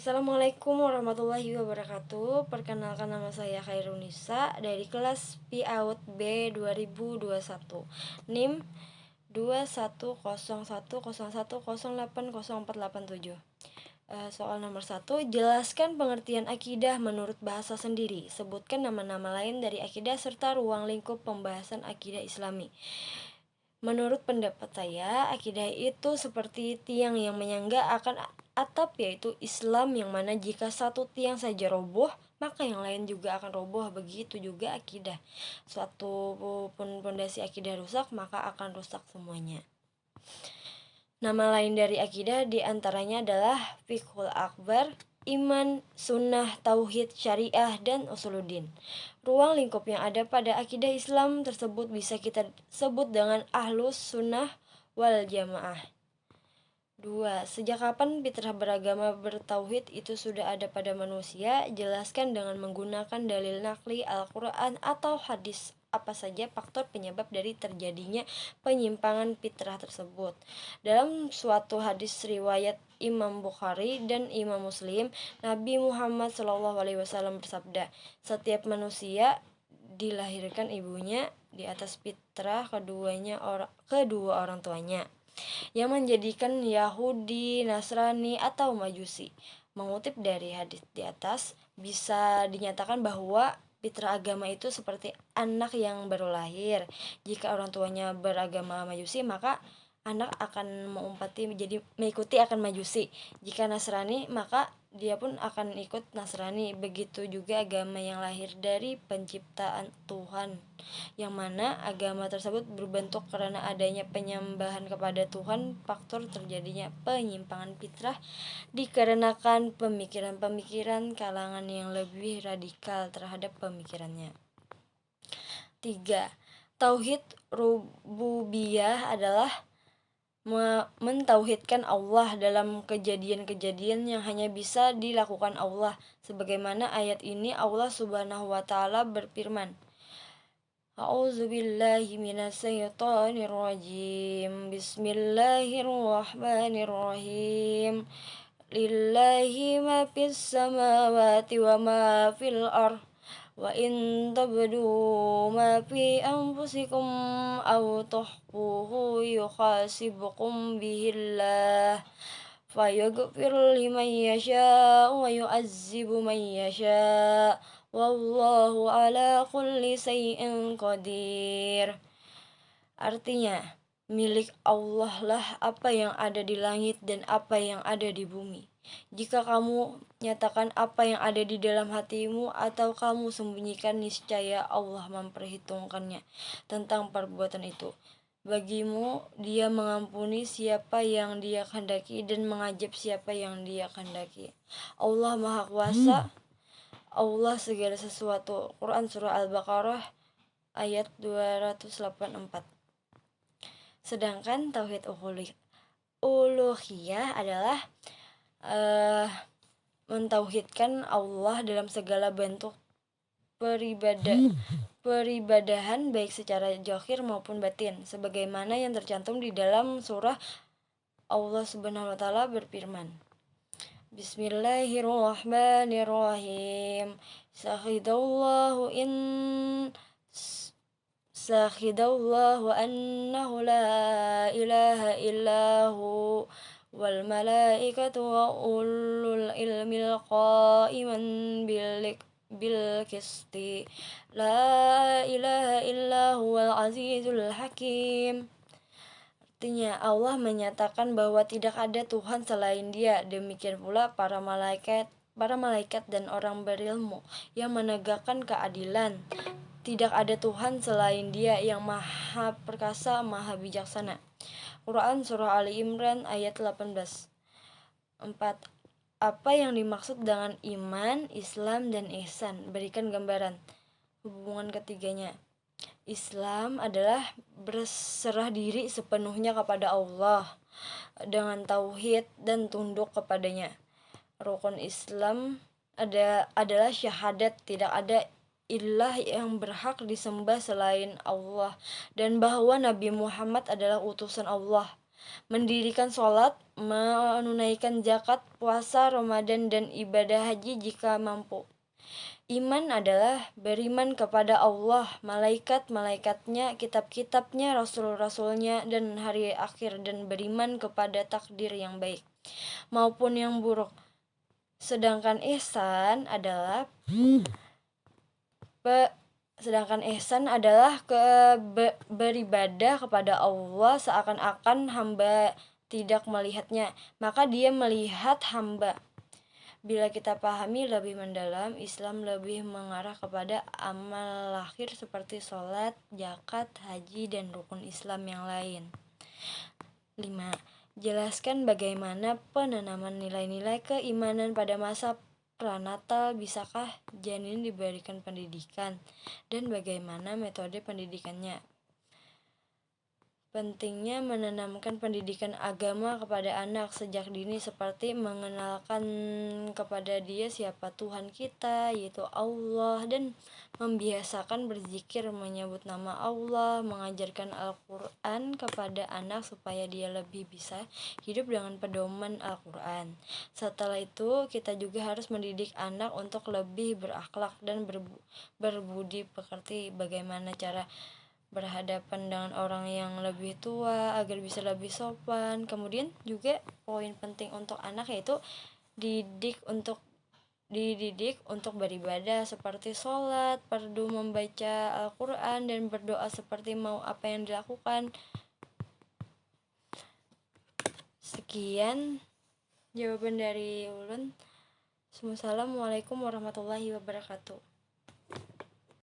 Assalamualaikum warahmatullahi wabarakatuh. Perkenalkan, nama saya Khairunisa dari kelas PAUD B 2021. NIM 210101080487. Soal nomor 1, jelaskan pengertian akidah menurut bahasa sendiri. Sebutkan nama-nama lain dari akidah serta ruang lingkup pembahasan akidah Islami. Menurut pendapat saya, akidah itu seperti tiang yang menyangga akan atap, yaitu Islam, yang mana jika satu tiang saja roboh, maka yang lain juga akan roboh. Begitu juga akidah. Suatu pun pondasi akidah rusak, maka akan rusak semuanya. Nama lain dari akidah diantaranya adalah fiqhul akbar, iman, sunnah, tauhid, syariah, dan usuluddin. Ruang lingkup yang ada pada akidah Islam tersebut bisa kita sebut dengan ahlus sunnah wal jamaah. 2. Sejak kapan fitrah beragama bertauhid itu sudah ada pada manusia? Jelaskan dengan menggunakan dalil nakli Al-Quran atau hadis apa saja faktor penyebab dari terjadinya penyimpangan fitrah tersebut. Dalam suatu hadis riwayat Imam Bukhari dan Imam Muslim, Nabi Muhammad SAW bersabda, setiap manusia dilahirkan ibunya di atas fitrah kedua orang tuanya, yang menjadikan Yahudi, Nasrani, atau Majusi. Mengutip dari hadis di atas, bisa dinyatakan bahwa fitrah agama itu seperti anak yang baru lahir. Jika orang tuanya beragama Majusi, maka anak akan mengikuti akan Majusi. Jika Nasrani, maka dia pun akan ikut Nasrani. Begitu juga agama yang lahir dari penciptaan Tuhan, yang mana agama tersebut berbentuk karena adanya penyembahan kepada Tuhan. Faktor terjadinya penyimpangan fitrah dikarenakan pemikiran-pemikiran kalangan yang lebih radikal terhadap pemikirannya. 3. Tauhid rububiyah adalah mentauhidkan Allah dalam kejadian-kejadian yang hanya bisa dilakukan Allah. Sebagaimana ayat ini, Allah Subhanahu wa taala berfirman, A'udzubillahi minasyaitonirrajim. Bismillahirrahmanirrahim. Lillahi ma fis samawati wa ma fil ardh. Wa in tabdu ma fi anfusikum aw tukhfuhu yuhasibukum bihillah fayaghfir liman yasha' wa yu'azzibu man yasha'. Wallahu ala kulli syai'in qadir. Artinya, milik Allah lah apa yang ada di langit dan apa yang ada di bumi. Jika kamu nyatakan apa yang ada di dalam hatimu atau kamu sembunyikan, niscaya Allah memperhitungkannya tentang perbuatan itu. Bagimu dia mengampuni siapa yang dia kehendaki dan mengazab siapa yang dia kehendaki. Allah Maha Kuasa, Allah segala sesuatu. Quran Surah Al-Baqarah ayat 284. Sedangkan tauhid uluhiyah adalah mentauhidkan Allah dalam segala bentuk peribadahan baik secara zahir maupun batin, sebagaimana yang tercantum di dalam surah. Allah Subhanahu wa taala berfirman, Bismillahirrahmanirrahim. Sahidallahu annahu la ilaha illahu wal malaikatu wa ulul ilmi qa'iman bil qisti la ilaha illahu wal azizul hakim. Artinya, Allah menyatakan bahwa tidak ada Tuhan selain Dia. Demikian pula para malaikat dan orang berilmu yang menegakkan keadilan. Tidak ada Tuhan selain Dia yang maha perkasa, maha bijaksana. Quran Surah Ali Imran ayat 18. 4. Apa yang dimaksud dengan iman, Islam, dan ihsan? Berikan gambaran hubungan ketiganya. Islam adalah berserah diri sepenuhnya kepada Allah dengan tauhid dan tunduk kepadanya. Rukun Islam adalah syahadat tidak ada ilah yang berhak disembah selain Allah dan bahwa Nabi Muhammad adalah utusan Allah. mendirikan sholat, menunaikan zakat, puasa, Ramadan, dan ibadah haji jika mampu. Iman adalah beriman kepada Allah, malaikat-malaikatnya, kitab-kitabnya, rasul-rasulnya, dan hari akhir, dan beriman kepada takdir yang baik maupun yang buruk. Sedangkan ihsan adalah beribadah kepada Allah seakan-akan hamba tidak melihatnya, maka dia melihat hamba. Bila kita pahami lebih mendalam, Islam lebih mengarah kepada amal lahir seperti sholat, zakat, haji, dan rukun Islam yang lain. 5. Jelaskan bagaimana penanaman nilai-nilai keimanan pada masa pranatal, bisakah janin diberikan pendidikan, dan bagaimana metode pendidikannya. Pentingnya menanamkan pendidikan agama kepada anak sejak dini seperti mengenalkan kepada dia siapa Tuhan kita, yaitu Allah, dan membiasakan berzikir menyebut nama Allah, mengajarkan Al-Quran kepada anak supaya dia lebih bisa hidup dengan pedoman Al-Quran. Setelah itu kita juga harus mendidik anak untuk lebih berakhlak dan berbudi pekerti, bagaimana cara berhadapan dengan orang yang lebih tua agar bisa lebih sopan. Kemudian juga poin penting untuk anak yaitu dididik untuk beribadah seperti sholat, perlu membaca Al-Quran, dan berdoa seperti mau apa yang dilakukan. Sekian jawaban dari ulun. Assalamualaikum warahmatullahi wabarakatuh.